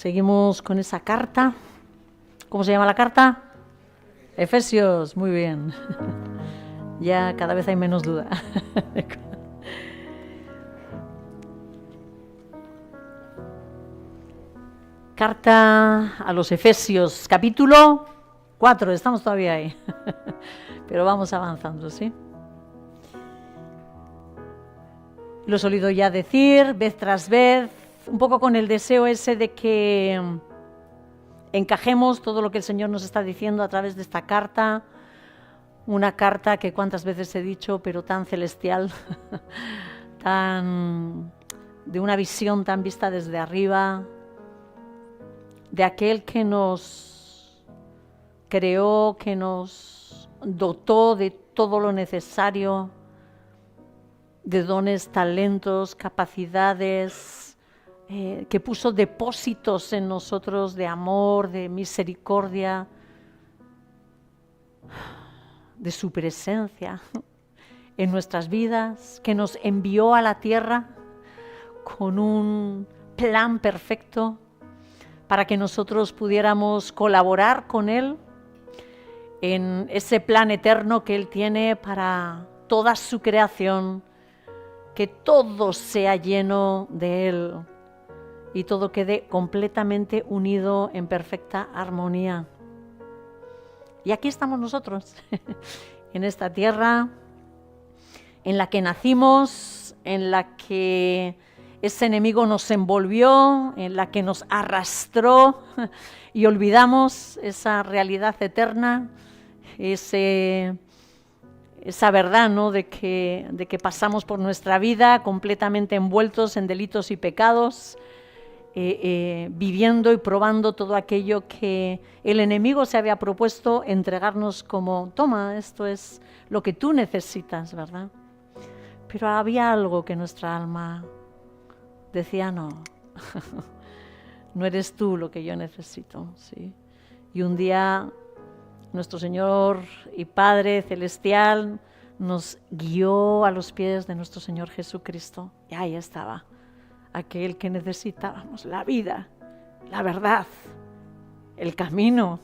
Seguimos con esa carta. ¿Cómo se llama la carta? Efesios, muy bien. Ya cada vez hay menos duda. Carta a los Efesios, capítulo 4, estamos todavía ahí, pero vamos avanzando, ¿sí? Lo he solido ya decir, vez tras vez, un poco con el deseo ese de que encajemos todo lo que el Señor nos está diciendo a través de esta carta, una carta que cuántas veces he dicho, pero tan celestial, tan de una visión tan vista desde arriba, de aquel que nos creó, que nos dotó de todo lo necesario, de dones, talentos, capacidades, que puso depósitos en nosotros de amor, de misericordia, de su presencia en nuestras vidas, que nos envió a la tierra con un plan perfecto para que nosotros pudiéramos colaborar con Él en ese plan eterno que Él tiene para toda su creación, que todo sea lleno de Él y todo quede completamente unido en perfecta armonía. Y aquí estamos nosotros, en esta tierra en la que nacimos, en la que ese enemigo nos envolvió, en la que nos arrastró y olvidamos esa realidad eterna, esa verdad, ¿no? de que pasamos por nuestra vida completamente envueltos en delitos y pecados, viviendo y probando todo aquello que el enemigo se había propuesto entregarnos como, toma, esto es lo que tú necesitas, ¿verdad? Pero había algo que nuestra alma decía, no, no eres tú lo que yo necesito, ¿sí? Y un día nuestro Señor y Padre Celestial nos guió a los pies de nuestro Señor Jesucristo. Y ahí estaba, aquel que necesitábamos, la vida, la verdad, el camino,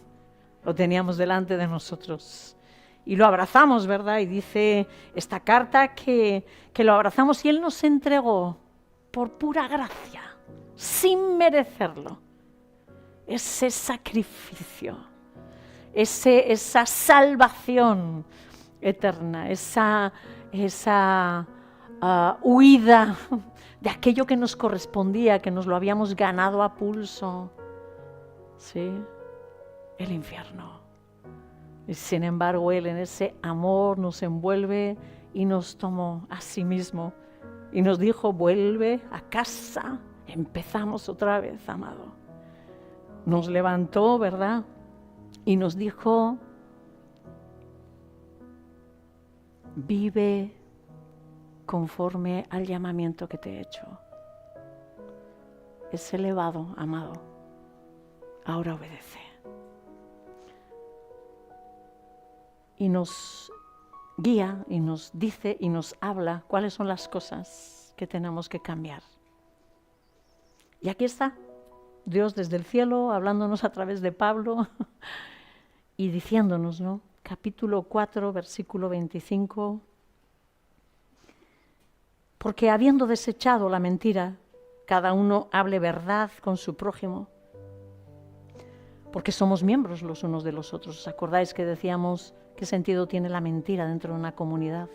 lo teníamos delante de nosotros. Y lo abrazamos, ¿verdad? Y dice esta carta que lo abrazamos y Él nos entregó por pura gracia, sin merecerlo, ese sacrificio, esa salvación eterna, esa huida de aquello que nos correspondía, que nos lo habíamos ganado a pulso, ¿sí? El infierno. Y sin embargo, Él en ese amor nos envuelve y nos tomó a sí mismo y nos dijo, vuelve a casa, empezamos otra vez, amado. Nos levantó, ¿verdad? Y nos dijo, vive conforme al llamamiento que te he hecho. Es elevado, amado. Ahora obedece. Y nos guía y nos dice y nos habla cuáles son las cosas que tenemos que cambiar. Y aquí está Dios desde el cielo hablándonos a través de Pablo y diciéndonos, ¿no? Capítulo 4, versículo 25. Porque habiendo desechado la mentira, cada uno hable verdad con su prójimo. Porque somos miembros los unos de los otros. ¿Os acordáis que decíamos qué sentido tiene la mentira dentro de una comunidad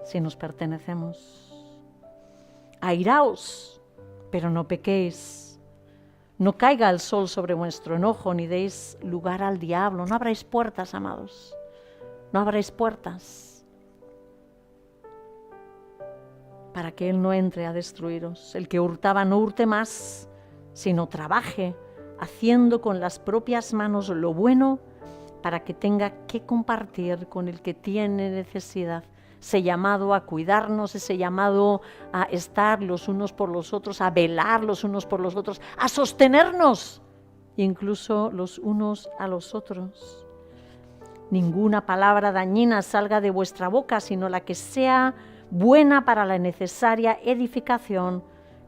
si nos pertenecemos? Airaos, pero no pequéis. No caiga el sol sobre vuestro enojo, ni deis lugar al diablo. No abráis puertas, amados. No abráis puertas para que Él no entre a destruiros. El que hurtaba no hurte más, sino trabaje, haciendo con las propias manos lo bueno para que tenga que compartir con el que tiene necesidad. Ese llamado a cuidarnos, ese llamado a estar los unos por los otros, a velar los unos por los otros, a sostenernos incluso los unos a los otros. Ninguna palabra dañina salga de vuestra boca, sino la que sea buena para la necesaria edificación,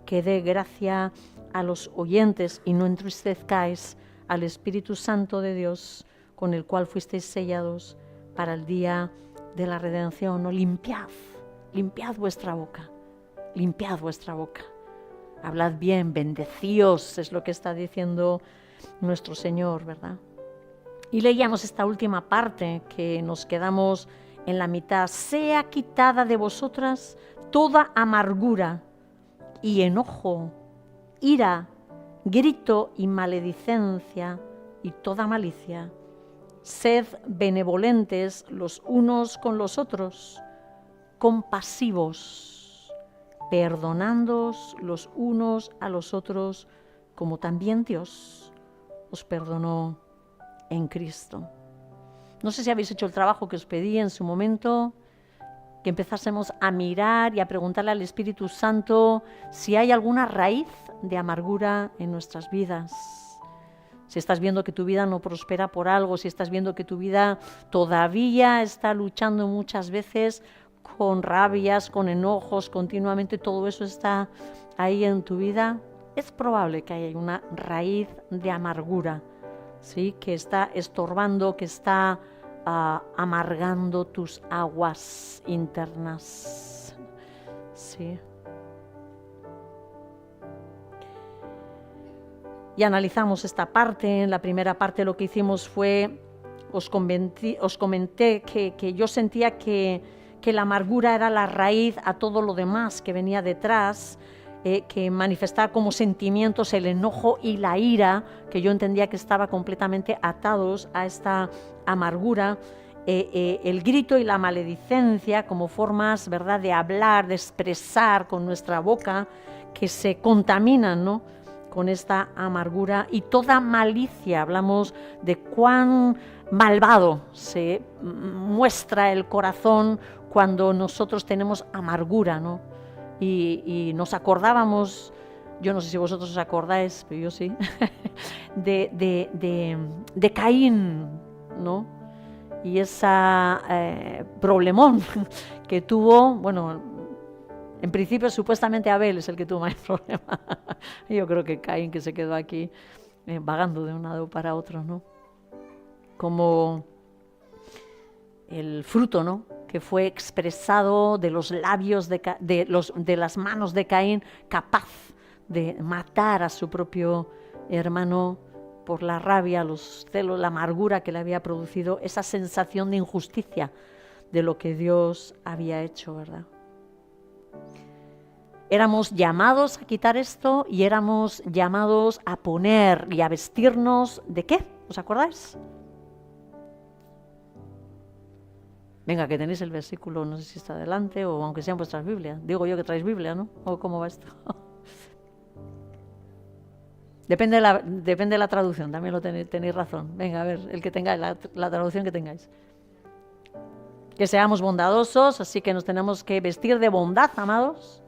que dé gracia a los oyentes y no entristezcáis al Espíritu Santo de Dios, con el cual fuisteis sellados para el día de la redención. ¿No? Limpiad vuestra boca, limpiad vuestra boca. Hablad bien, bendecíos, es lo que está diciendo nuestro Señor, ¿verdad? Y leíamos esta última parte que nos quedamos en la mitad. Sea quitada de vosotras toda amargura y enojo, ira, grito y maledicencia y toda malicia. Sed benevolentes los unos con los otros, compasivos, perdonándoos los unos a los otros, como también Dios os perdonó en Cristo. No sé si habéis hecho el trabajo que os pedí en su momento, que empezásemos a mirar y a preguntarle al Espíritu Santo si hay alguna raíz de amargura en nuestras vidas. Si estás viendo que tu vida no prospera por algo, si estás viendo que tu vida todavía está luchando muchas veces con rabias, con enojos, continuamente todo eso está ahí en tu vida, es probable que haya una raíz de amargura, ¿sí? Que está estorbando, que está amargando tus aguas internas. Sí. Y analizamos esta parte. En la primera parte lo que hicimos fue, os comenté que yo sentía que la amargura era la raíz a todo lo demás que venía detrás, que manifestaba como sentimientos el enojo y la ira, que yo entendía que estaba completamente atados a esta amargura, el grito y la maledicencia como formas, ¿verdad?, de hablar, de expresar con nuestra boca, que se contaminan, ¿no?, con esta amargura, y toda malicia. Hablamos de cuán malvado se muestra el corazón cuando nosotros tenemos amargura, ¿no? Y nos acordábamos, yo no sé si vosotros os acordáis, pero yo sí, de Caín, ¿no? Y ese problemón que tuvo, bueno, en principio supuestamente Abel es el que tuvo más problema. Yo creo que Caín, que se quedó aquí vagando de un lado para otro, ¿no? Como el fruto, ¿no?, que fue expresado de los labios de las manos de Caín, capaz de matar a su propio hermano por la rabia, los celos, la amargura que le había producido, esa sensación de injusticia de lo que Dios había hecho, ¿verdad? Éramos llamados a quitar esto y éramos llamados a poner y a vestirnos ¿de qué? ¿Os acordáis? Venga, que tenéis el versículo, no sé si está adelante o aunque sea en vuestras Biblias. Digo yo que traéis Biblia, ¿no? ¿O cómo va esto? Depende de la traducción, también lo tenéis razón. Venga, a ver, el que tengáis, la traducción que tengáis. Que seamos bondadosos, así que nos tenemos que vestir de bondad, amados.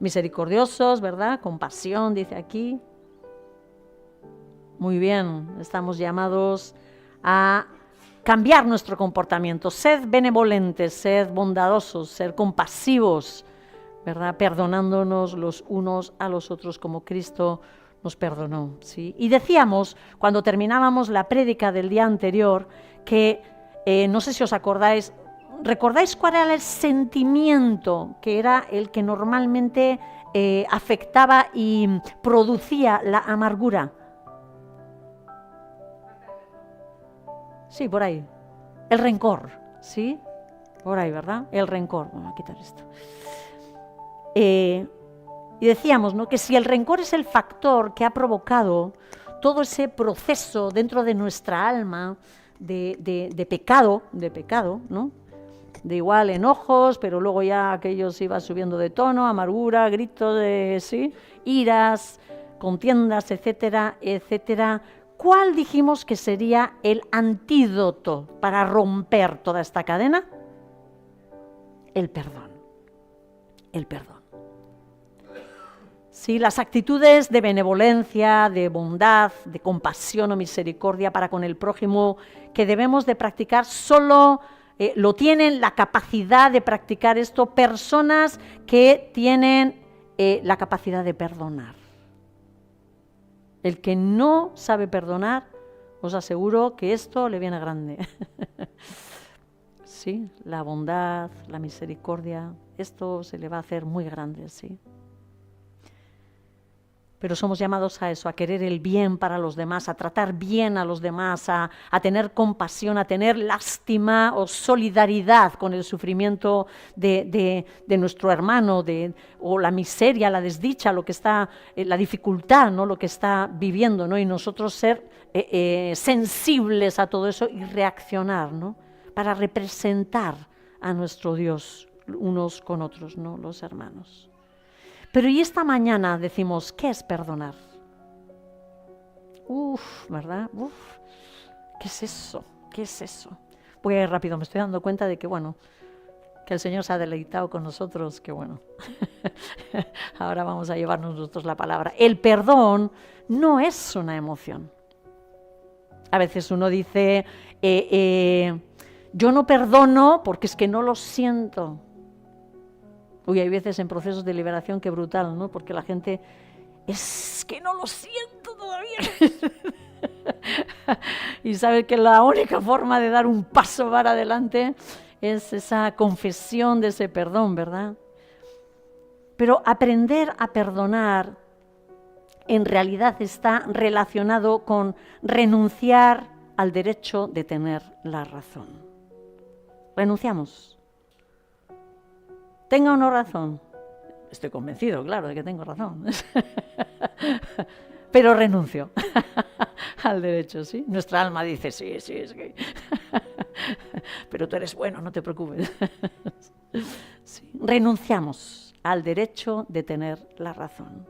Misericordiosos, ¿verdad? Compasión, dice aquí. Muy bien, estamos llamados a cambiar nuestro comportamiento. Sed benevolentes, sed bondadosos, ser compasivos, ¿verdad? Perdonándonos los unos a los otros como Cristo nos perdonó, ¿sí? Y decíamos, cuando terminábamos la prédica del día anterior, que, no sé si os acordáis, ¿recordáis cuál era el sentimiento que era el que normalmente afectaba y producía la amargura? Sí, por ahí. El rencor, ¿sí? Por ahí, ¿verdad? El rencor. Vamos a quitar esto. Y decíamos, ¿no?, que si el rencor es el factor que ha provocado todo ese proceso dentro de nuestra alma de pecado, ¿no?, de igual enojos, pero luego ya aquello se iba subiendo de tono, amargura, gritos, ¿sí?, iras, contiendas, etcétera, etcétera. ¿Cuál dijimos que sería el antídoto para romper toda esta cadena? El perdón. El perdón. Sí, las actitudes de benevolencia, de bondad, de compasión o misericordia para con el prójimo que debemos de practicar solo lo tienen la capacidad de practicar esto personas que tienen la capacidad de perdonar. El que no sabe perdonar, os aseguro que esto le viene grande. Sí, la bondad, la misericordia, esto se le va a hacer muy grande, sí. Pero somos llamados a eso, a querer el bien para los demás, a tratar bien a los demás, a tener compasión, a tener lástima o solidaridad con el sufrimiento de nuestro hermano, o la miseria, la desdicha, lo que está, la dificultad, ¿no? Lo que está viviendo, ¿no? Y nosotros ser sensibles a todo eso y reaccionar, ¿no? Para representar a nuestro Dios unos con otros, ¿no? Los hermanos. Pero y esta mañana decimos, ¿qué es perdonar? ¿Verdad? ¿Qué es eso? ¿Qué es eso? Voy a ir rápido, me estoy dando cuenta de que, bueno, que el Señor se ha deleitado con nosotros, que bueno, ahora vamos a llevarnos nosotros la palabra. El perdón no es una emoción. A veces uno dice, yo no perdono porque es que no lo siento. Hay veces en procesos de liberación que brutal, ¿no? Porque la gente, es que no lo siento todavía. Y sabe que la única forma de dar un paso para adelante es esa confesión de ese perdón, ¿verdad? Pero aprender a perdonar en realidad está relacionado con renunciar al derecho de tener la razón. Renunciamos. ¿Tenga o no razón? Estoy convencido, claro, de que tengo razón. Pero renuncio al derecho, ¿sí? Nuestra alma dice, sí, es que... Pero tú eres bueno, no te preocupes. Sí. Renunciamos al derecho de tener la razón.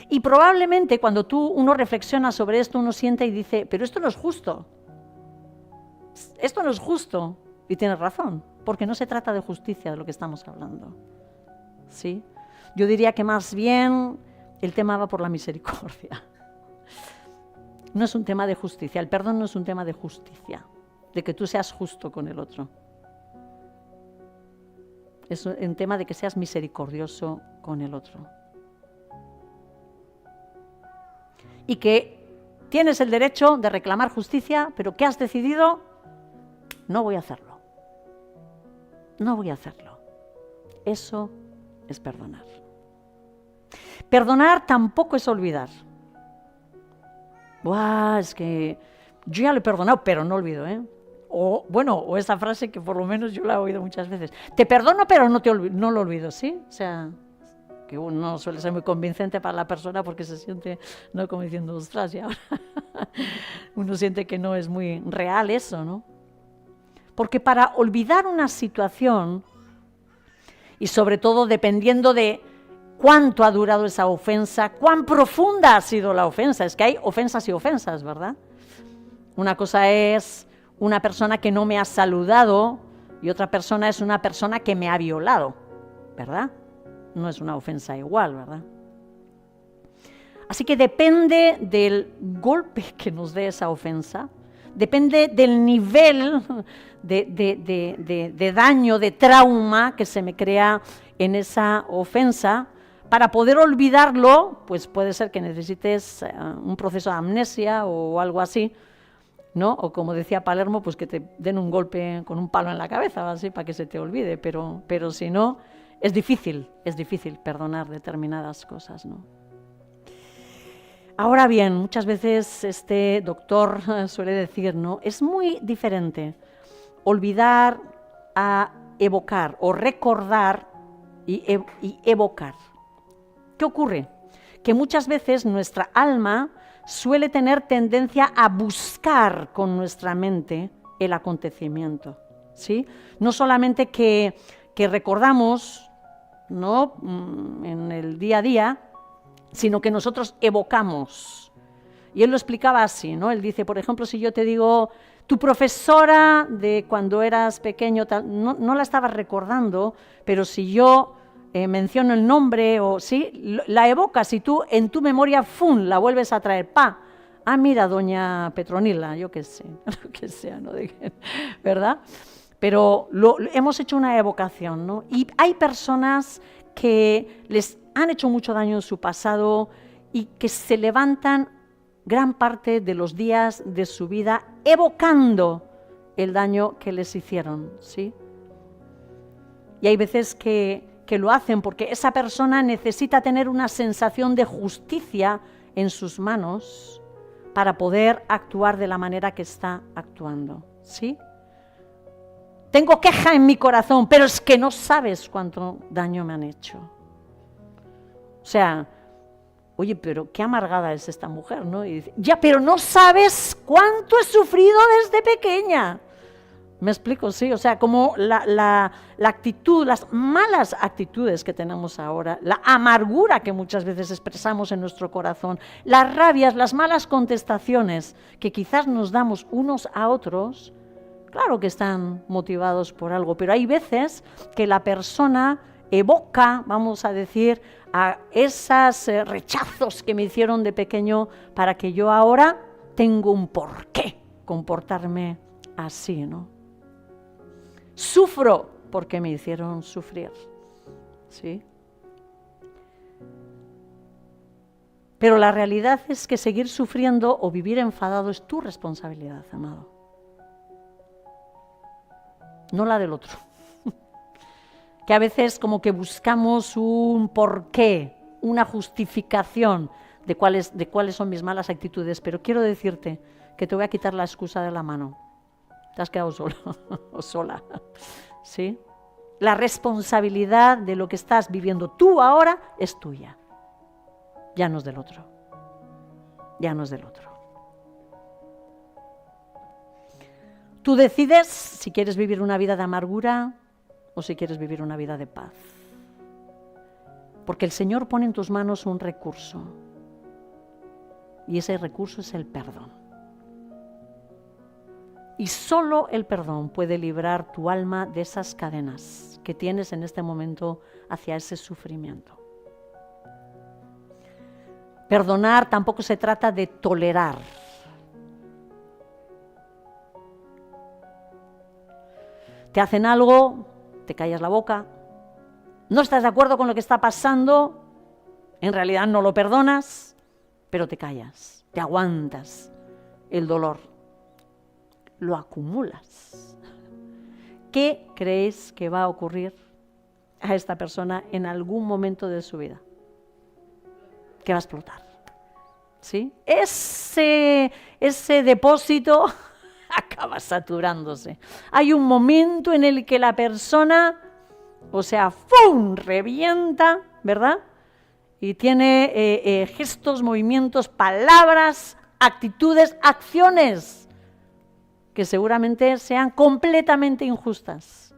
Y probablemente cuando uno reflexiona sobre esto, uno siente y dice, pero esto no es justo. Esto no es justo. Y tienes razón, porque no se trata de justicia de lo que estamos hablando. ¿Sí? Yo diría que más bien el tema va por la misericordia. No es un tema de justicia, el perdón no es un tema de justicia, de que tú seas justo con el otro. Es un tema de que seas misericordioso con el otro. Y que tienes el derecho de reclamar justicia, pero ¿qué has decidido? No voy a hacerlo. No voy a hacerlo. Eso es perdonar. Perdonar tampoco es olvidar. Es que yo ya lo he perdonado, pero no olvido, ¿eh? O esa frase que por lo menos yo la he oído muchas veces. Te perdono, pero no lo olvido, ¿sí? O sea, que no suele ser muy convincente para la persona porque se siente, no como diciendo, ostras, ya ahora. Uno siente que no es muy real eso, ¿no? Porque para olvidar una situación, y sobre todo dependiendo de cuánto ha durado esa ofensa, cuán profunda ha sido la ofensa, es que hay ofensas y ofensas, ¿verdad? Una cosa es una persona que no me ha saludado y otra persona es una persona que me ha violado, ¿verdad? No es una ofensa igual, ¿verdad? Así que depende del golpe que nos dé esa ofensa, depende del nivel de daño, de trauma que se me crea en esa ofensa. Para poder olvidarlo, pues puede ser que necesites un proceso de amnesia o algo así, ¿no? O como decía Palermo, pues que te den un golpe con un palo en la cabeza, así, para que se te olvide, pero si no, es difícil perdonar determinadas cosas, ¿no? Ahora bien, muchas veces este doctor suele decir, ¿no? Es muy diferente olvidar a evocar o recordar y evocar. ¿Qué ocurre? Que muchas veces nuestra alma suele tener tendencia a buscar con nuestra mente el acontecimiento, ¿sí? No solamente que recordamos, ¿no? En el día a día, sino que nosotros evocamos. Y él lo explicaba así, ¿no? Él dice, por ejemplo, si yo te digo, tu profesora de cuando eras pequeño, no la estabas recordando, pero si yo menciono el nombre, o sí, la evocas y tú en tu memoria, ¡fum!, la vuelves a traer, ¡pa! Ah, mira, doña Petronila, yo qué sé, lo que sea, ¿no? ¿Verdad? Pero hemos hecho una evocación, ¿no? Y hay personas que les han hecho mucho daño en su pasado y que se levantan gran parte de los días de su vida evocando el daño que les hicieron, ¿sí? Y hay veces que lo hacen porque esa persona necesita tener una sensación de justicia en sus manos para poder actuar de la manera que está actuando, ¿sí? Tengo queja en mi corazón, pero es que no sabes cuánto daño me han hecho. O sea, oye, pero qué amargada es esta mujer, ¿no? Y dice, ya, pero no sabes cuánto he sufrido desde pequeña. ¿Me explico? Sí, o sea, como la actitud, las malas actitudes que tenemos ahora, la amargura que muchas veces expresamos en nuestro corazón, las rabias, las malas contestaciones que quizás nos damos unos a otros, claro que están motivados por algo, pero hay veces que la persona evoca, vamos a decir, a esos rechazos que me hicieron de pequeño para que yo ahora tengo un porqué comportarme así, ¿no? Sufro porque me hicieron sufrir, ¿sí? Pero la realidad es que seguir sufriendo o vivir enfadado es tu responsabilidad, amado. No la del otro. Que a veces como que buscamos un porqué, una justificación de cuáles son mis malas actitudes, pero quiero decirte que te voy a quitar la excusa de la mano. Te has quedado solo o sola, ¿sí? La responsabilidad de lo que estás viviendo tú ahora es tuya. Ya no es del otro. Ya no es del otro. Tú decides si quieres vivir una vida de amargura o si quieres vivir una vida de paz. Porque el Señor pone en tus manos un recurso. Y ese recurso es el perdón. Y solo el perdón puede librar tu alma de esas cadenas que tienes en este momento hacia ese sufrimiento. Perdonar tampoco se trata de tolerar. Te hacen algo, te callas la boca, no estás de acuerdo con lo que está pasando, en realidad no lo perdonas, pero te callas, te aguantas el dolor. Lo acumulas. ¿Qué creéis que va a ocurrir a esta persona en algún momento de su vida? Que va a explotar, ¿sí? Ese depósito acaba saturándose. Hay un momento en el que la persona, o sea, ¡fum!, revienta, ¿verdad? Y tiene gestos, movimientos, palabras, actitudes, acciones que seguramente sean completamente injustas.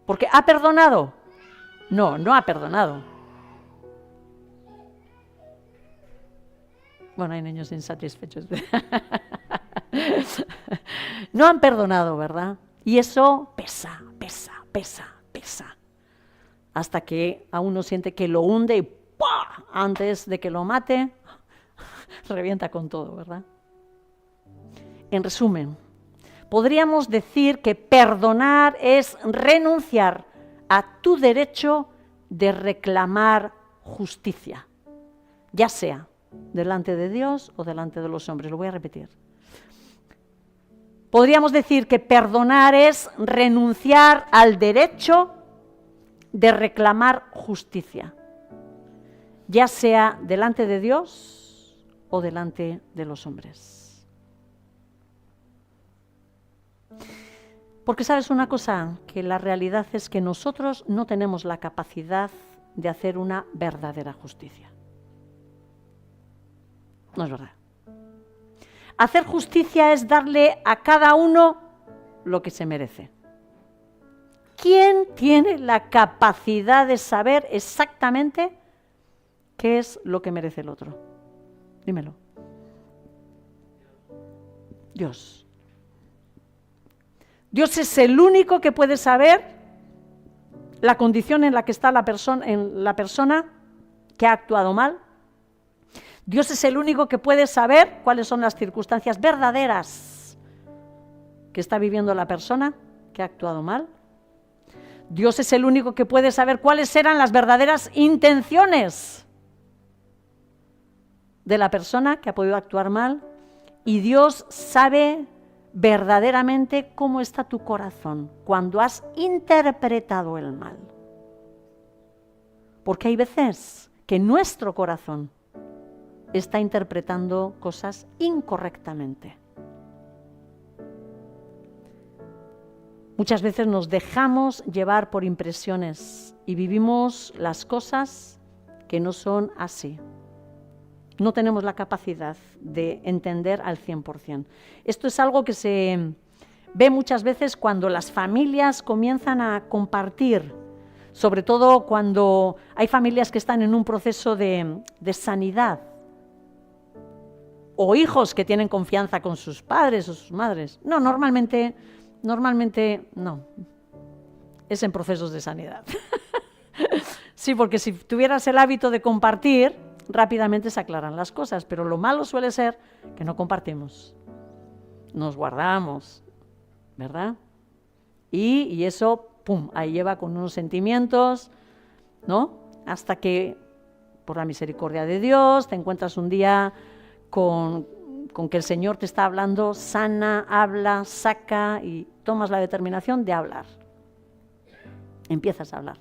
¿Porque ha perdonado? No, no ha perdonado. Bueno, hay niños insatisfechos. No han perdonado, ¿verdad? Y eso pesa, pesa, pesa, pesa. Hasta que a uno siente que lo hunde y ¡pah!, antes de que lo mate, revienta con todo, ¿verdad? En resumen, podríamos decir que perdonar es renunciar a tu derecho de reclamar justicia, ya sea delante de Dios o delante de los hombres. Lo voy a repetir. Podríamos decir que perdonar es renunciar al derecho de reclamar justicia, ya sea delante de Dios o delante de los hombres. Porque sabes una cosa, que la realidad es que nosotros no tenemos la capacidad de hacer una verdadera justicia. No es verdad. Hacer justicia es darle a cada uno lo que se merece. ¿Quién tiene la capacidad de saber exactamente qué es lo que merece el otro? Dímelo. Dios. Dios es el único que puede saber la condición en la que está la persona que ha actuado mal. Dios es el único que puede saber cuáles son las circunstancias verdaderas que está viviendo la persona que ha actuado mal. Dios es el único que puede saber cuáles eran las verdaderas intenciones de la persona que ha podido actuar mal, y Dios sabe verdaderamente cómo está tu corazón cuando has interpretado el mal. Porque hay veces que nuestro corazón está interpretando cosas incorrectamente. Muchas veces nos dejamos llevar por impresiones y vivimos las cosas que no son así. No tenemos la capacidad de entender al 100%. Esto es algo que se ve muchas veces cuando las familias comienzan a compartir, sobre todo cuando hay familias que están en un proceso de sanidad, o hijos que tienen confianza con sus padres o sus madres. No, normalmente no. Es en procesos de sanidad. Sí, porque si tuvieras el hábito de compartir, rápidamente se aclaran las cosas, pero lo malo suele ser que no compartimos, nos guardamos, ¿verdad? Y eso, pum, ahí lleva con unos sentimientos, ¿no? Hasta que, por la misericordia de Dios, te encuentras un día con que el Señor te está hablando, sana, habla, saca, y tomas la determinación de hablar. Empiezas a hablar.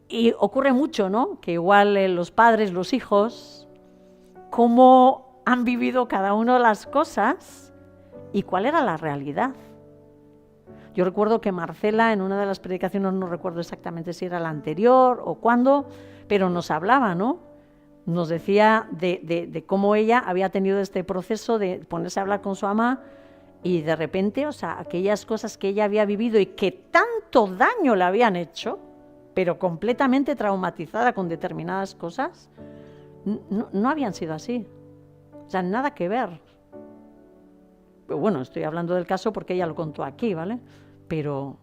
Y ocurre mucho, ¿no? Que igual los padres, los hijos, cómo han vivido cada uno las cosas y cuál era la realidad. Yo recuerdo que Marcela, en una de las predicaciones, no recuerdo exactamente si era la anterior o cuándo, pero nos hablaba, ¿no? Nos decía de cómo ella había tenido este proceso de ponerse a hablar con su mamá y de repente, o sea, aquellas cosas que ella había vivido y que tanto daño le habían hecho, pero completamente traumatizada con determinadas cosas, no habían sido así. O sea, nada que ver. Pero bueno, estoy hablando del caso porque ella lo contó aquí, ¿vale? Pero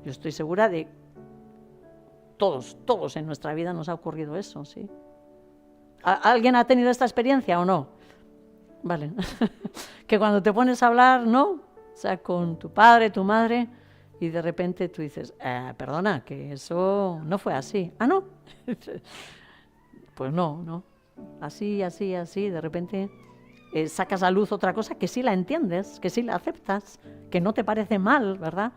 yo estoy segura de todos en nuestra vida nos ha ocurrido eso, ¿sí? ¿Alguien ha tenido esta experiencia o no? Vale. Que cuando te pones a hablar, ¿no? O sea, con tu padre, tu madre, y de repente tú dices, perdona, que eso no fue así. ¿Ah, no? Pues no. Así, de repente sacas a luz otra cosa que sí la entiendes, que sí la aceptas, que no te parece mal, ¿verdad?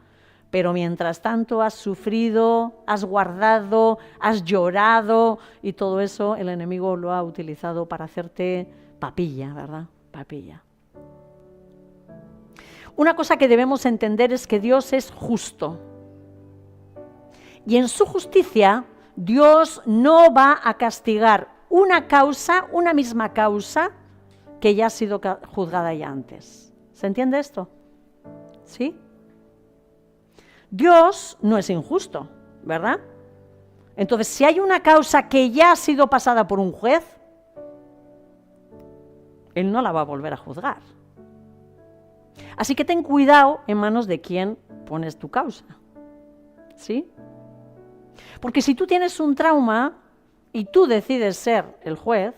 Pero mientras tanto has sufrido, has guardado, has llorado, y todo eso el enemigo lo ha utilizado para hacerte papilla, ¿verdad? Papilla. Una cosa que debemos entender es que Dios es justo. Y en su justicia, Dios no va a castigar una misma causa, que ya ha sido juzgada ya antes. ¿Se entiende esto? ¿Sí? Dios no es injusto, ¿verdad? Entonces, si hay una causa que ya ha sido pasada por un juez, Él no la va a volver a juzgar. Así que ten cuidado en manos de quién pones tu causa, ¿sí? Porque si tú tienes un trauma y tú decides ser el juez,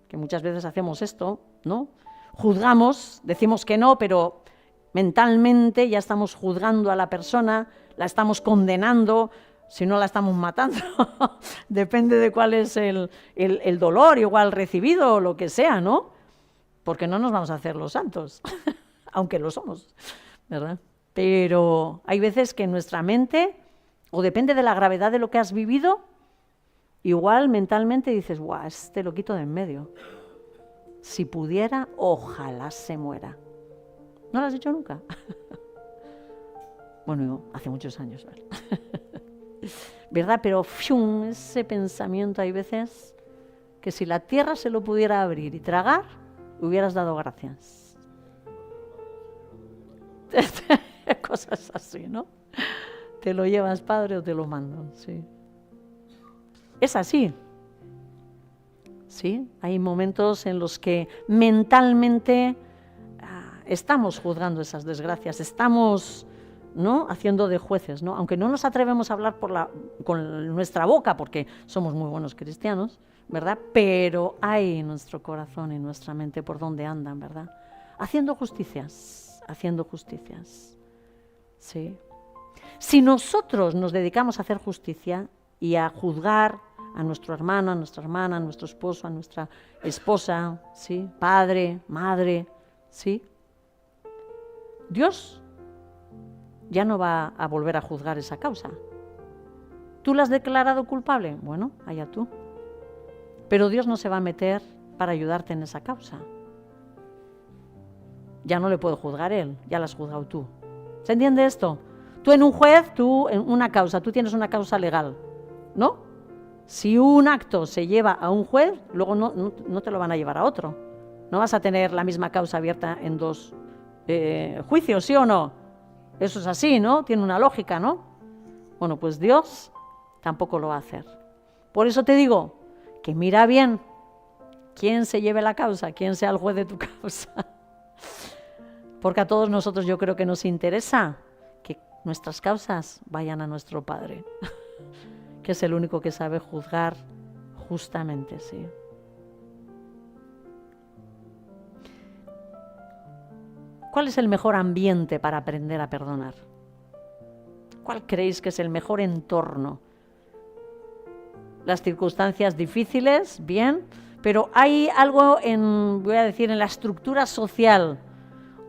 que muchas veces hacemos esto, ¿no? Juzgamos, decimos que no, pero mentalmente ya estamos juzgando a la persona, la estamos condenando, si no la estamos matando. Depende de cuál es el dolor igual recibido o lo que sea, ¿no? Porque no nos vamos a hacer los santos, aunque lo somos, ¿verdad? Pero hay veces que en nuestra mente, o depende de la gravedad de lo que has vivido, igual mentalmente dices, guau, lo quito de en medio. Si pudiera, ojalá se muera. ¿No lo has dicho nunca? Bueno, hace muchos años, ¿vale? ¿Verdad? Pero ese pensamiento hay veces que si la tierra se lo pudiera abrir y tragar, hubieras dado gracias. Cosas así, ¿no? ¿Te lo llevas, padre, o te lo mando? Sí. Es así. Sí, hay momentos en los que mentalmente estamos juzgando esas desgracias, estamos, ¿no?, haciendo de jueces, ¿no? Aunque no nos atrevemos a hablar con nuestra boca, porque somos muy buenos cristianos, ¿verdad? Pero hay en nuestro corazón y en nuestra mente por donde andan, ¿verdad? Haciendo justicias, ¿sí? Si nosotros nos dedicamos a hacer justicia y a juzgar, a nuestro hermano, a nuestra hermana, a nuestro esposo, a nuestra esposa, ¿sí? Padre, madre, ¿sí? Dios ya no va a volver a juzgar esa causa. ¿Tú la has declarado culpable? Bueno, allá tú. Pero Dios no se va a meter para ayudarte en esa causa. Ya no le puedo juzgar Él, ya la has juzgado tú. ¿Se entiende esto? Tú en un juez, tú en una causa, tú tienes una causa legal, ¿no? Si un acto se lleva a un juez, luego no te lo van a llevar a otro. No vas a tener la misma causa abierta en dos juicios, ¿sí o no? Eso es así, ¿no? Tiene una lógica, ¿no? Bueno, pues Dios tampoco lo va a hacer. Por eso te digo que mira bien quién se lleve la causa, quién sea el juez de tu causa. Porque a todos nosotros yo creo que nos interesa que nuestras causas vayan a nuestro Padre, que es el único que sabe juzgar justamente, sí. ¿Cuál es el mejor ambiente para aprender a perdonar? ¿Cuál creéis que es el mejor entorno? Las circunstancias difíciles, bien, pero hay algo voy a decir, en la estructura social,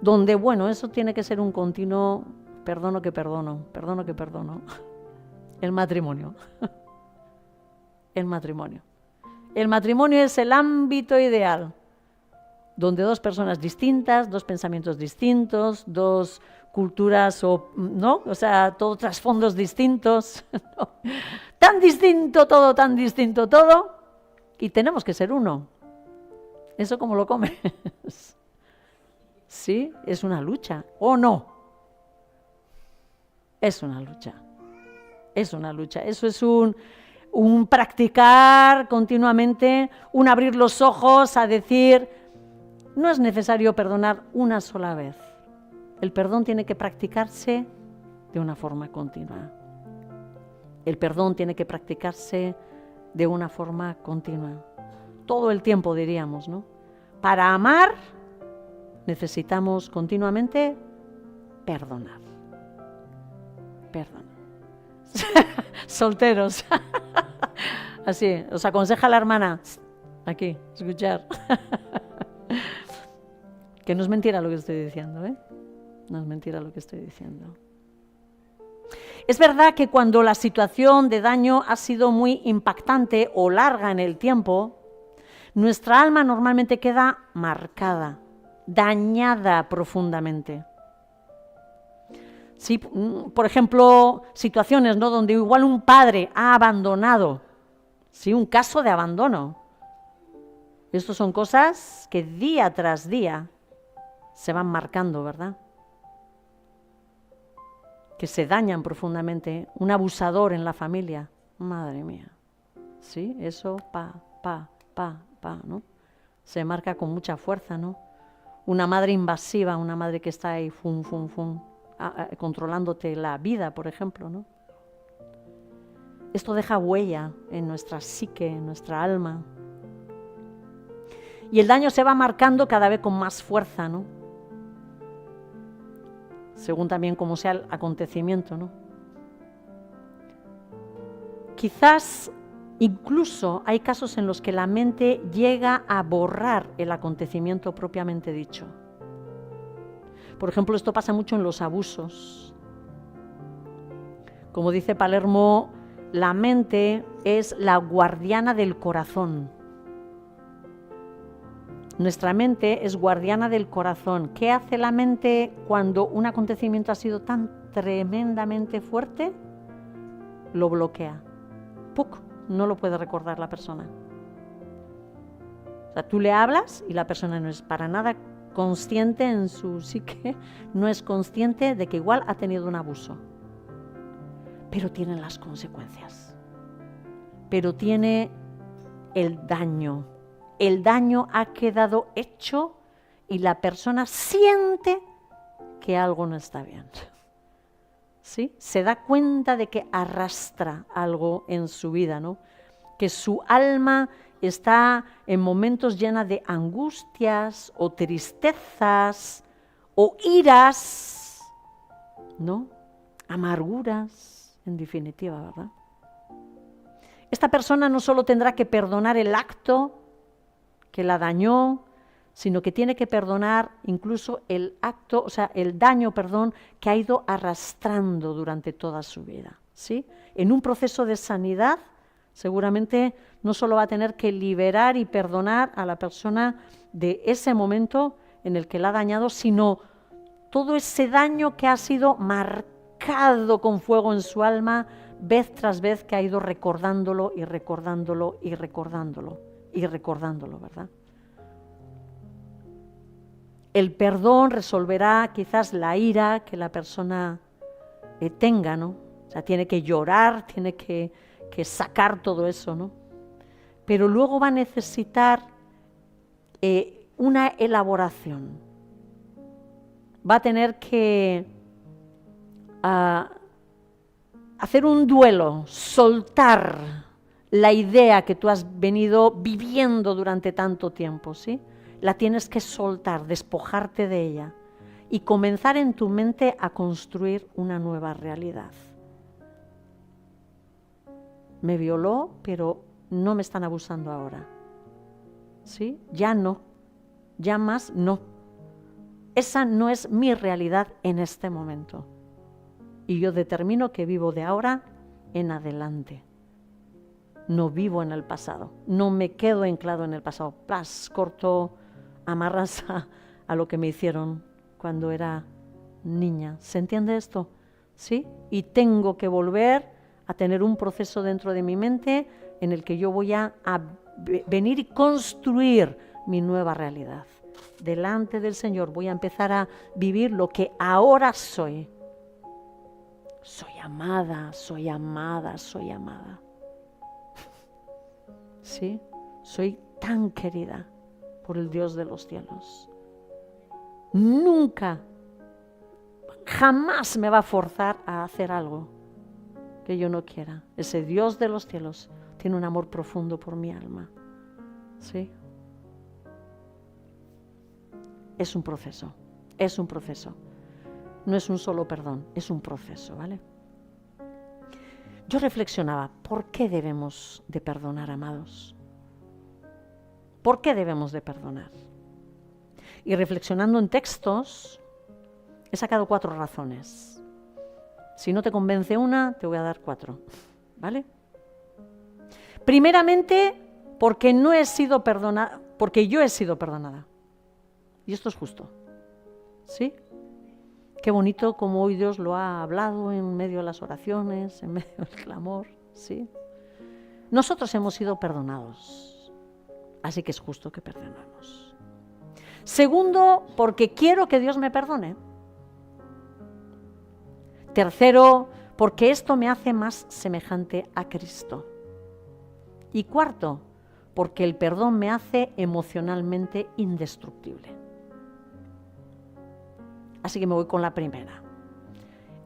donde, bueno, eso tiene que ser un continuo perdono que perdono. El matrimonio. El matrimonio. El matrimonio es el ámbito ideal, donde dos personas distintas, dos pensamientos distintos, dos culturas, ¿no? O sea, todos trasfondos distintos. ¿No? Tan distinto todo, y tenemos que ser uno. ¿Eso cómo lo comes? Sí, es una lucha, ¿o no? Es una lucha. Eso es un practicar continuamente, un abrir los ojos a decir, no es necesario perdonar una sola vez. El perdón tiene que practicarse de una forma continua. El perdón tiene que practicarse de una forma continua. Todo el tiempo, diríamos, ¿no? Para amar necesitamos continuamente perdonar. Solteros. Así, os aconseja la hermana. Aquí, escuchar. Que no es mentira lo que estoy diciendo, ¿eh? No es mentira lo que estoy diciendo. Es verdad que cuando la situación de daño ha sido muy impactante o larga en el tiempo, nuestra alma normalmente queda marcada, dañada profundamente. Sí, por ejemplo, situaciones, ¿no?, donde igual un padre ha abandonado, sí, un caso de abandono. Estas son cosas que día tras día se van marcando, ¿verdad? Que se dañan profundamente. Un abusador en la familia, madre mía. Sí, eso, ¿no? Se marca con mucha fuerza, ¿no? Una madre invasiva, una madre que está ahí, controlándote la vida, por ejemplo, ¿no? Esto deja huella en nuestra psique, en nuestra alma. Y el daño se va marcando cada vez con más fuerza, ¿no? Según también cómo sea el acontecimiento, ¿no? Quizás incluso hay casos en los que la mente llega a borrar el acontecimiento propiamente dicho. Por ejemplo, esto pasa mucho en los abusos. Como dice Palermo, la mente es la guardiana del corazón. Nuestra mente es guardiana del corazón. ¿Qué hace la mente cuando un acontecimiento ha sido tan tremendamente fuerte? Lo bloquea. ¡Puc! No lo puede recordar la persona. O sea, tú le hablas y la persona no es para nada consciente en su psique, no es consciente de que igual ha tenido un abuso. Pero tiene las consecuencias. Pero tiene el daño. El daño ha quedado hecho y la persona siente que algo no está bien. ¿Sí? Se da cuenta de que arrastra algo en su vida, ¿no? Que su alma está en momentos llena de angustias o tristezas o iras, ¿no? Amarguras, en definitiva, ¿verdad? Esta persona no solo tendrá que perdonar el acto que la dañó, sino que tiene que perdonar incluso el acto, o sea, el daño, que ha ido arrastrando durante toda su vida, ¿sí? En un proceso de sanidad, seguramente no solo va a tener que liberar y perdonar a la persona de ese momento en el que la ha dañado, sino todo ese daño que ha sido marcado con fuego en su alma, vez tras vez que ha ido recordándolo y recordándolo y recordándolo y recordándolo, ¿verdad? El perdón resolverá quizás la ira que la persona tenga, ¿no? O sea, tiene que llorar, tiene que sacar todo eso, ¿no? Pero luego va a necesitar una elaboración. Va a tener que hacer un duelo, soltar la idea que tú has venido viviendo durante tanto tiempo, ¿sí? La tienes que soltar, despojarte de ella y comenzar en tu mente a construir una nueva realidad. Me violó, pero no me están abusando ahora, ¿sí? Ya no, ya más no. Esa no es mi realidad en este momento. Y yo determino que vivo de ahora en adelante. No vivo en el pasado, no me quedo anclado en el pasado. Plas, corto, amarras a lo que me hicieron cuando era niña. ¿Se entiende esto? ¿Sí? Y tengo que volver a tener un proceso dentro de mi mente en el que yo voy a venir y construir mi nueva realidad. Delante del Señor voy a empezar a vivir lo que ahora soy. Soy amada, soy amada, soy amada. ¿Sí? Soy tan querida por el Dios de los cielos. Nunca, jamás me va a forzar a hacer algo que yo no quiera. Ese Dios de los cielos tiene un amor profundo por mi alma. ¿Sí? Es un proceso, es un proceso. No es un solo perdón, es un proceso, ¿vale? Yo reflexionaba, ¿por qué debemos de perdonar, amados? ¿Por qué debemos de perdonar? Y reflexionando en textos, he sacado 4 razones. Si no te convence una, te voy a dar 4, ¿vale? Primeramente, porque no he sido perdonada, porque yo he sido perdonada. Y esto es justo, ¿sí? Qué bonito como hoy Dios lo ha hablado en medio de las oraciones, en medio del clamor, ¿sí? Nosotros hemos sido perdonados, así que es justo que perdonemos. Segundo, porque quiero que Dios me perdone. Tercero, porque esto me hace más semejante a Cristo. Y cuarto, porque el perdón me hace emocionalmente indestructible. Así que me voy con la primera.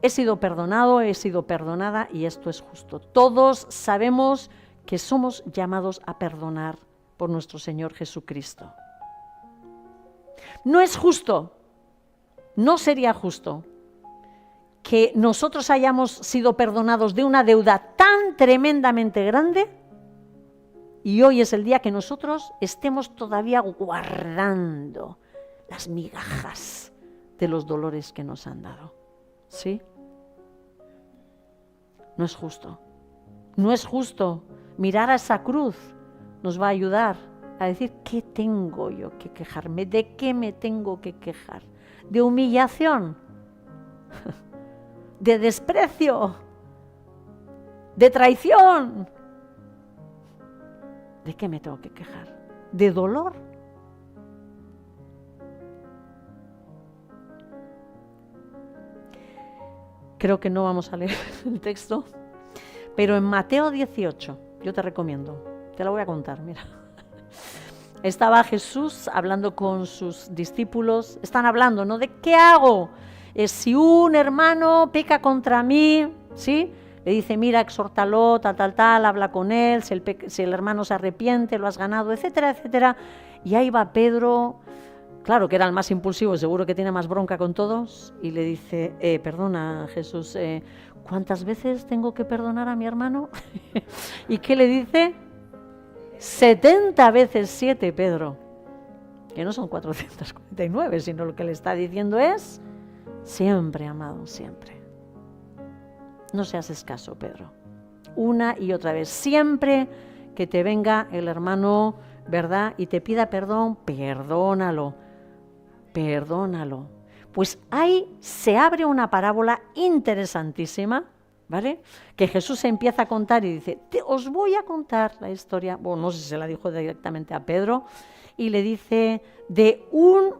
He sido perdonado, he sido perdonada y esto es justo. Todos sabemos que somos llamados a perdonar por nuestro Señor Jesucristo. No es justo, no sería justo que nosotros hayamos sido perdonados de una deuda tan tremendamente grande y hoy es el día que nosotros estemos todavía guardando las migajas de los dolores que nos han dado. ¿Sí? No es justo. No es justo. Mirar a esa cruz nos va a ayudar a decir, ¿qué tengo yo que quejarme? ¿De qué me tengo que quejar? ¿De humillación? ¿De desprecio? ¿De traición? ¿De qué me tengo que quejar? ¿De dolor? Creo que no vamos a leer el texto, pero en Mateo 18, yo te recomiendo, te la voy a contar, mira. Estaba Jesús hablando con sus discípulos, están hablando, ¿no? ¿De qué hago? Si un hermano peca contra mí, ¿sí? Le dice, mira, exhórtalo, tal, habla con él, si el hermano se arrepiente, lo has ganado, etcétera, etcétera. Y ahí va Pedro, claro que era el más impulsivo, seguro que tiene más bronca con todos, y le dice, perdona Jesús, ¿cuántas veces tengo que perdonar a mi hermano? ¿Y qué le dice? 70 veces 7, Pedro, que no son 449, sino lo que le está diciendo es, siempre, amado, siempre. No seas escaso, Pedro. Una y otra vez, siempre que te venga el hermano, ¿verdad?, y te pida perdón, perdónalo. Pues ahí se abre una parábola interesantísima, ¿vale?, que Jesús empieza a contar y dice, os voy a contar la historia, bueno, no sé si se la dijo directamente a Pedro, y le dice de un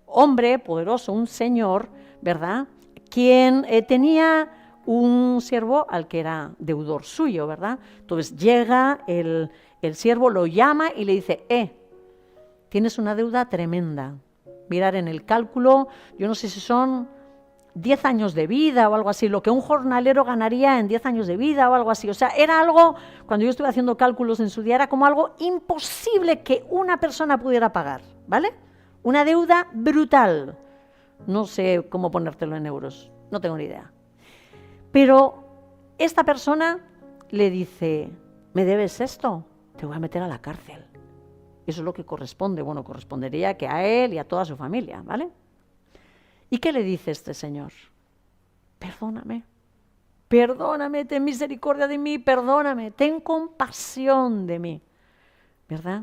hombre poderoso, un señor, ¿verdad?, quien tenía un siervo al que era deudor suyo, ¿verdad? Entonces llega el siervo, lo llama y le dice, tienes una deuda tremenda. Mirar en el cálculo, yo no sé si son 10 años de vida o algo así, lo que un jornalero ganaría en 10 años de vida o algo así. O sea, era algo, cuando yo estuve haciendo cálculos en su día, era como algo imposible que una persona pudiera pagar, ¿vale? Una deuda brutal. No sé cómo ponértelo en euros, no tengo ni idea. Pero esta persona le dice, ¿me debes esto? Te voy a meter a la cárcel. Eso es lo que corresponde. Bueno, correspondería que a él y a toda su familia, ¿vale? ¿Y qué le dice este señor? Perdóname, ten misericordia de mí, perdóname, ten compasión de mí, ¿verdad?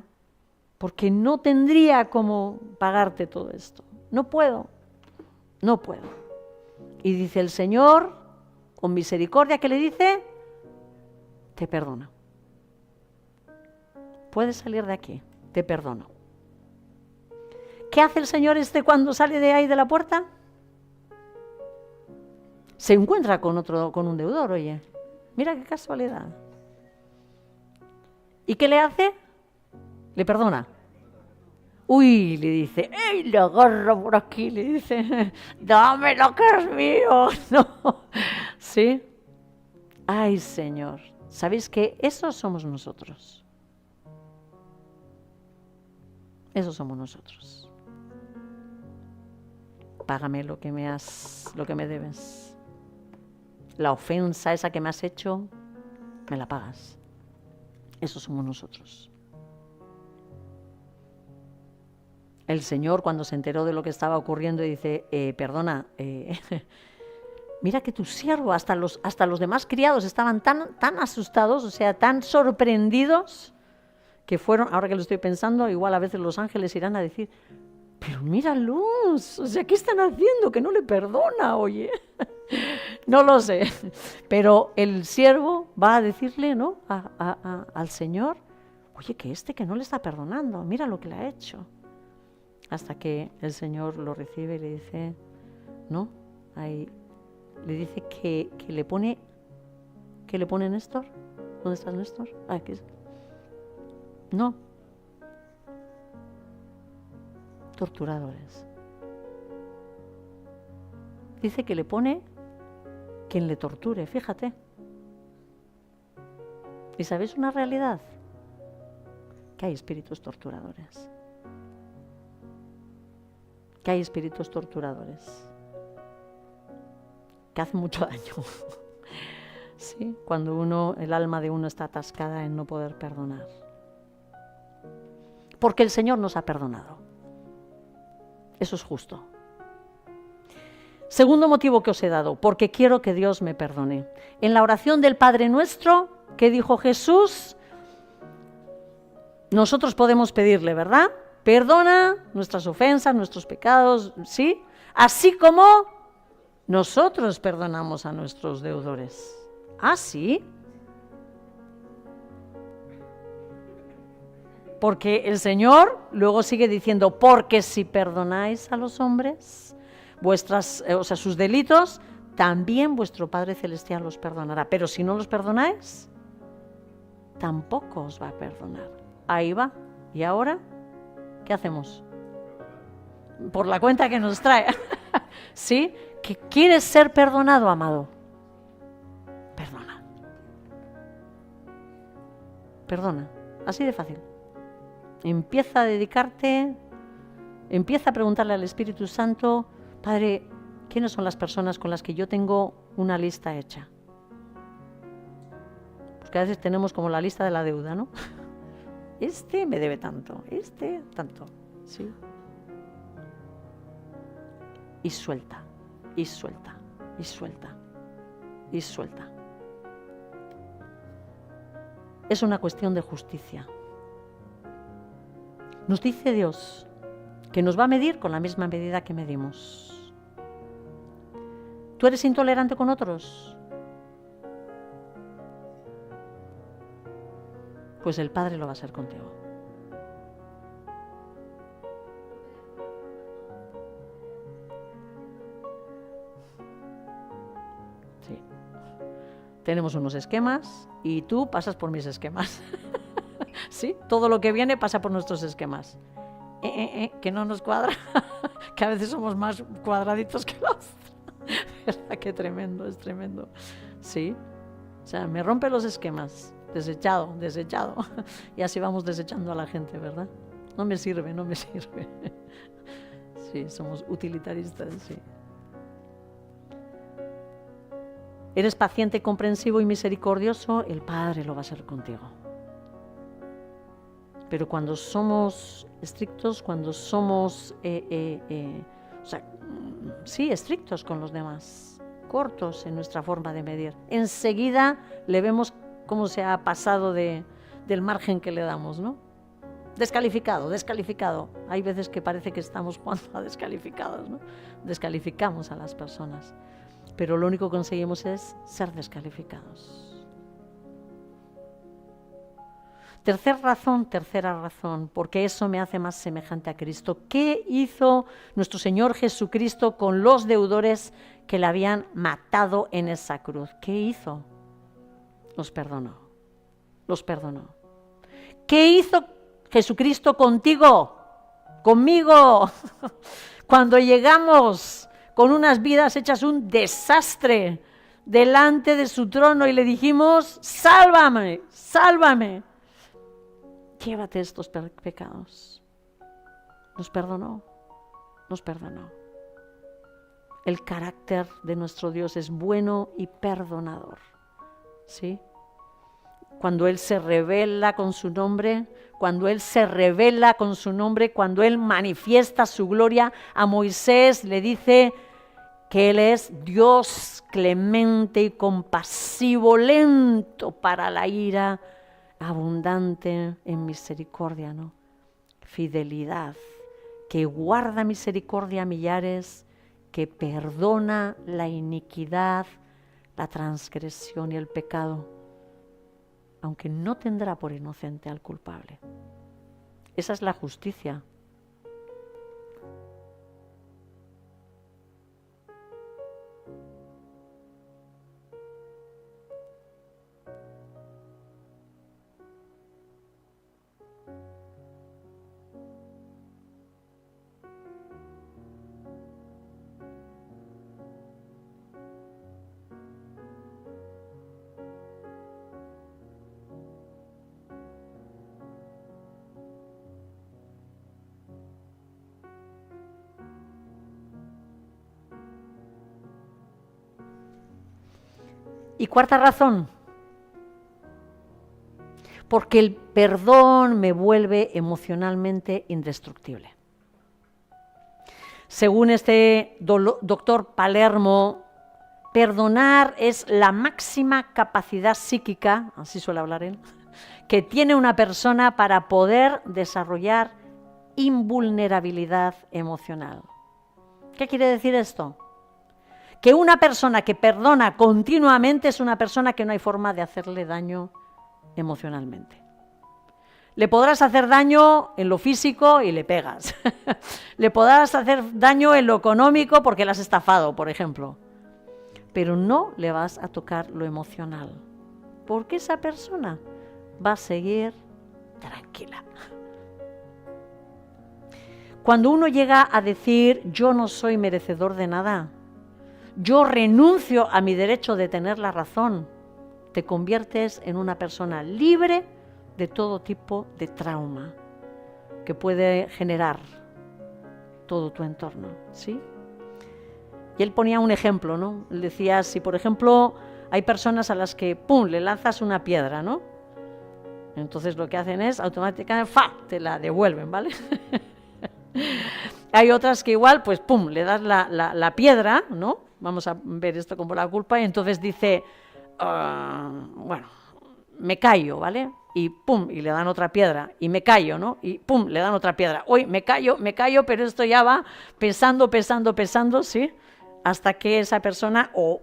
Porque no tendría cómo pagarte todo esto. No puedo. Y dice el Señor, con misericordia, ¿qué le dice? Te perdono. Puedes salir de aquí, te perdono. ¿Qué hace el Señor cuando sale de ahí de la puerta? Se encuentra con un deudor, oye. Mira qué casualidad. ¿Y qué le hace? Le perdona. Uy, le dice, ¡ey! Le agarra por aquí, le dice, dame lo que es mío. No, ¿sí? Ay, Señor, ¿sabéis qué? Esos somos nosotros. Esos somos nosotros. Págame lo que me debes. La ofensa esa que me has hecho, me la pagas. Esos somos nosotros. El Señor, cuando se enteró de lo que estaba ocurriendo, dice, perdona, mira que tu siervo, hasta los demás criados estaban tan asustados, o sea, tan sorprendidos, que fueron, ahora que lo estoy pensando, igual a veces los ángeles irán a decir, pero míralos, o sea, ¿qué están haciendo? Que no le perdona, oye. No lo sé, pero el siervo va a decirle, ¿no?, al Señor, oye, que no le está perdonando, mira lo que le ha hecho. Hasta que el Señor lo recibe y le dice, ¿no? Ahí le dice que le pone Néstor. ¿Dónde está Néstor? Aquí. No. Torturadores. Dice que le pone quien le torture, fíjate. ¿Y sabéis una realidad? Que hay espíritus torturadores. Que hay espíritus torturadores que hacen mucho daño. ¿Sí? Cuando el alma de uno está atascada en no poder perdonar. Porque el Señor nos ha perdonado. Eso es justo. Segundo motivo que os he dado, porque quiero que Dios me perdone. En la oración del Padre Nuestro, que dijo Jesús, nosotros podemos pedirle, ¿verdad? Perdona nuestras ofensas, nuestros pecados, ¿sí? Así como nosotros perdonamos a nuestros deudores. ¿Ah, sí? Porque el Señor luego sigue diciendo, porque si perdonáis a los hombres sus delitos, también vuestro Padre Celestial los perdonará. Pero si no los perdonáis, tampoco os va a perdonar. Ahí va. ¿Y ahora? ¿Qué hacemos? Por la cuenta que nos trae. ¿Sí? ¿Que quieres ser perdonado, amado? Perdona. Perdona. Así de fácil. Empieza a dedicarte Empieza a preguntarle al Espíritu Santo, Padre, ¿quiénes son las personas con las que yo tengo una lista hecha? Porque a veces tenemos como la lista de la deuda, ¿no? Este me debe tanto, este tanto, ¿sí? Y suelta, y suelta, y suelta, y suelta. Es una cuestión de justicia. Nos dice Dios que nos va a medir con la misma medida que medimos. ¿Tú eres intolerante con otros? Pues el Padre lo va a ser contigo. Sí. Tenemos unos esquemas y tú pasas por mis esquemas. ¿Sí? Todo lo que viene pasa por nuestros esquemas. Que no nos cuadra. Que a veces somos más cuadraditos que los otros. ¿Verdad? Qué tremendo, es tremendo. Sí. O sea, me rompe los esquemas. Desechado. Y así vamos desechando a la gente, ¿verdad? No me sirve. Sí, somos utilitaristas, sí. Eres paciente, comprensivo y misericordioso, el Padre lo va a ser contigo. Pero cuando somos estrictos, cuando somos, estrictos con los demás, cortos en nuestra forma de medir, enseguida le vemos cómo se ha pasado del margen que le damos, ¿no? Descalificado. Hay veces que parece que estamos jugando a descalificados, ¿no? Descalificamos a las personas, pero lo único que conseguimos es ser descalificados. Tercera razón, porque eso me hace más semejante a Cristo. ¿Qué hizo nuestro Señor Jesucristo con los deudores que le habían matado en esa cruz? ¿Qué hizo? Los perdonó. ¿Qué hizo Jesucristo contigo? Conmigo. Cuando llegamos con unas vidas hechas un desastre delante de su trono y le dijimos, sálvame. Llévate estos pecados. Nos perdonó. El carácter de nuestro Dios es bueno y perdonador. ¿Sí? Cuando Él se revela con su nombre, cuando Él manifiesta su gloria a Moisés, le dice que Él es Dios clemente y compasivo, lento para la ira, abundante en misericordia, ¿no? Fidelidad, que guarda misericordia a millares, que perdona la iniquidad, la transgresión y el pecado, aunque no tendrá por inocente al culpable. Esa es la justicia. Y cuarta razón, porque el perdón me vuelve emocionalmente indestructible. Según este doctor Palermo, perdonar es la máxima capacidad psíquica, así suele hablar él, que tiene una persona para poder desarrollar invulnerabilidad emocional. ¿Qué quiere decir esto? Que una persona que perdona continuamente es una persona que no hay forma de hacerle daño emocionalmente. Le podrás hacer daño en lo físico y le pegas. Le podrás hacer daño en lo económico porque le has estafado, por ejemplo. Pero no le vas a tocar lo emocional, porque esa persona va a seguir tranquila. Cuando uno llega a decir, yo no soy merecedor de nada, yo renuncio a mi derecho de tener la razón, te conviertes en una persona libre de todo tipo de trauma que puede generar todo tu entorno, ¿sí? Y él ponía un ejemplo, ¿no? Él decía, si por ejemplo hay personas a las que, ¡pum!, le lanzas una piedra, ¿no? Entonces lo que hacen es automáticamente, ¡fa!, te la devuelven, ¿vale? Hay otras que igual, pues, ¡pum!, le das la piedra, ¿no? Vamos a ver esto como la culpa, y entonces dice, bueno, me callo, ¿vale? Y pum, y le dan otra piedra, y me callo, ¿no? Y pum, le dan otra piedra. Uy, me callo, pero esto ya va pesando, ¿sí? Hasta que esa persona o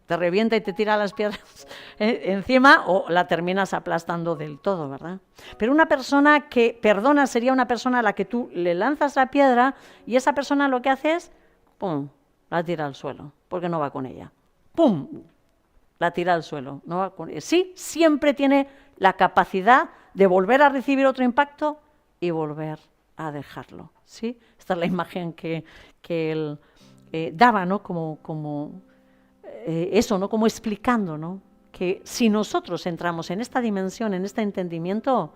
te revienta y te tira las piedras encima o la terminas aplastando del todo, ¿verdad? Pero una persona que perdona sería una persona a la que tú le lanzas la piedra y esa persona lo que hace es, pum, la tira al suelo, porque no va con ella. Pum, la tira al suelo, no va con ella. Sí, siempre tiene la capacidad de volver a recibir otro impacto y volver a dejarlo, ¿sí? Esta es la imagen que él daba, ¿no? Como eso, ¿no? Como explicando, ¿no? Que si nosotros entramos en esta dimensión, en este entendimiento,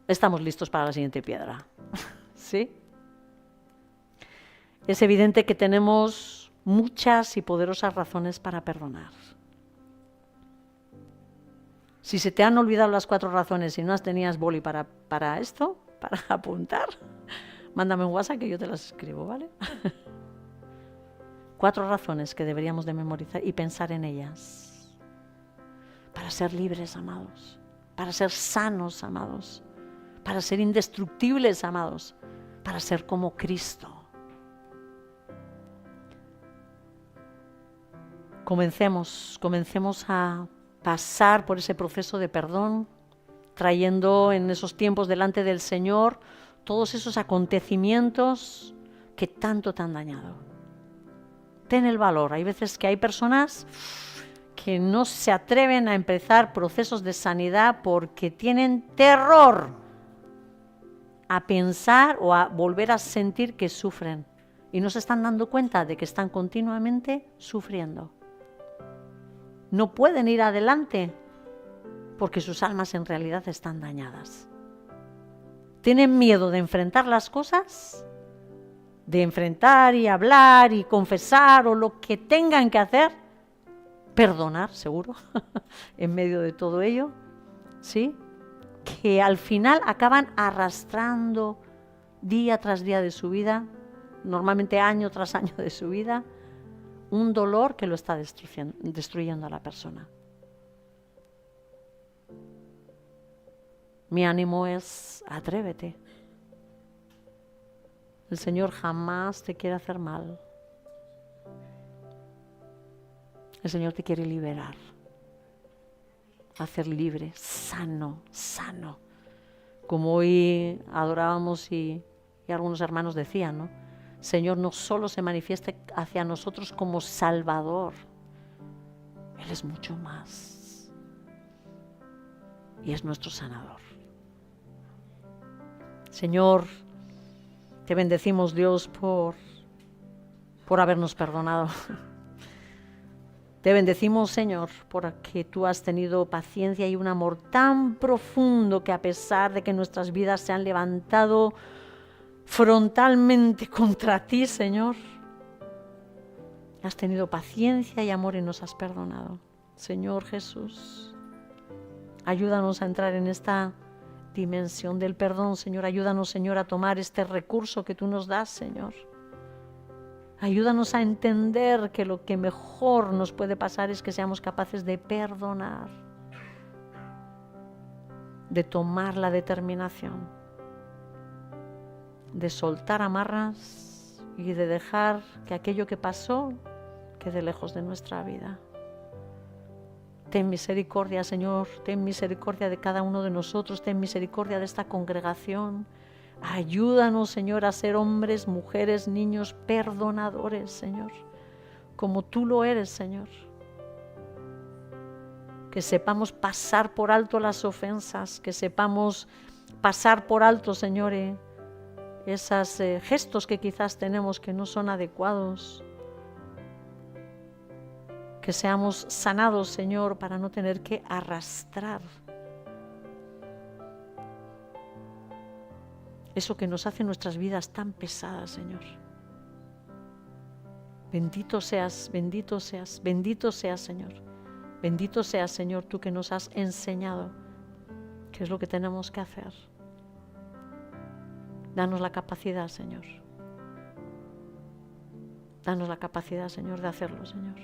estamos listos para la siguiente piedra, ¿sí? Es evidente que tenemos muchas y poderosas razones para perdonar. Si se te han olvidado las 4 razones y no tenías boli para esto, para apuntar, mándame un WhatsApp que yo te las escribo, ¿vale? 4 razones que deberíamos de memorizar y pensar en ellas. Para ser libres, amados. Para ser sanos, amados. Para ser indestructibles, amados. Para ser como Cristo. Comencemos a pasar por ese proceso de perdón, trayendo en esos tiempos delante del Señor todos esos acontecimientos que tanto te han dañado. Ten el valor. Hay veces que hay personas que no se atreven a empezar procesos de sanidad porque tienen terror a pensar o a volver a sentir que sufren y no se están dando cuenta de que están continuamente sufriendo. No pueden ir adelante porque sus almas en realidad están dañadas. Tienen miedo de enfrentar las cosas, de enfrentar y hablar y confesar o lo que tengan que hacer, perdonar, seguro, en medio de todo ello, ¿sí? Que al final acaban arrastrando día tras día de su vida, normalmente año tras año de su vida, un dolor que lo está destruyendo a la persona. Mi ánimo es, atrévete. El Señor jamás te quiere hacer mal. El Señor te quiere liberar, hacer libre, sano. Como hoy adorábamos y algunos hermanos decían, ¿no? Señor no solo se manifieste hacia nosotros como Salvador, Él es mucho más y es nuestro sanador. Señor, te bendecimos, Dios, por habernos perdonado. Te bendecimos, Señor, porque tú has tenido paciencia y un amor tan profundo que a pesar de que nuestras vidas se han levantado frontalmente contra ti, Señor, has tenido paciencia y amor y nos has perdonado. Señor Jesús, ayúdanos a entrar en esta dimensión del perdón, Señor. Ayúdanos, Señor, a tomar este recurso que tú nos das, Señor. Ayúdanos a entender que lo que mejor nos puede pasar es que seamos capaces de perdonar, de tomar la determinación, de soltar amarras y de dejar que aquello que pasó quede lejos de nuestra vida. Ten misericordia, Señor, ten misericordia de cada uno de nosotros, ten misericordia de esta congregación. Ayúdanos, Señor, a ser hombres, mujeres, niños perdonadores, Señor, como tú lo eres, Señor. Que sepamos pasar por alto las ofensas, que sepamos pasar por alto, Señor, esos gestos que quizás tenemos que no son adecuados. Que seamos sanados, Señor, para no tener que arrastrar eso que nos hace nuestras vidas tan pesadas, Señor. Bendito seas, bendito seas, bendito seas, Señor. Bendito seas, Señor, tú que nos has enseñado qué es lo que tenemos que hacer. Danos la capacidad, Señor. Danos la capacidad, Señor, de hacerlo, Señor.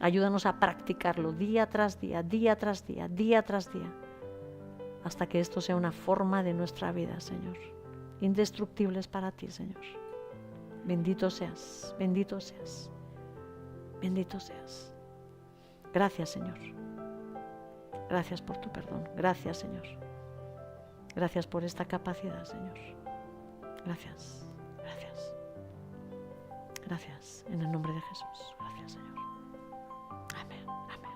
Ayúdanos a practicarlo día tras día, día tras día, día tras día, hasta que esto sea una forma de nuestra vida, Señor. Indestructibles para ti, Señor. Bendito seas, bendito seas, bendito seas. Gracias, Señor. Gracias por tu perdón. Gracias, Señor. Gracias por esta capacidad, Señor. Gracias, gracias. Gracias, en el nombre de Jesús. Gracias, Señor. Amén, amén.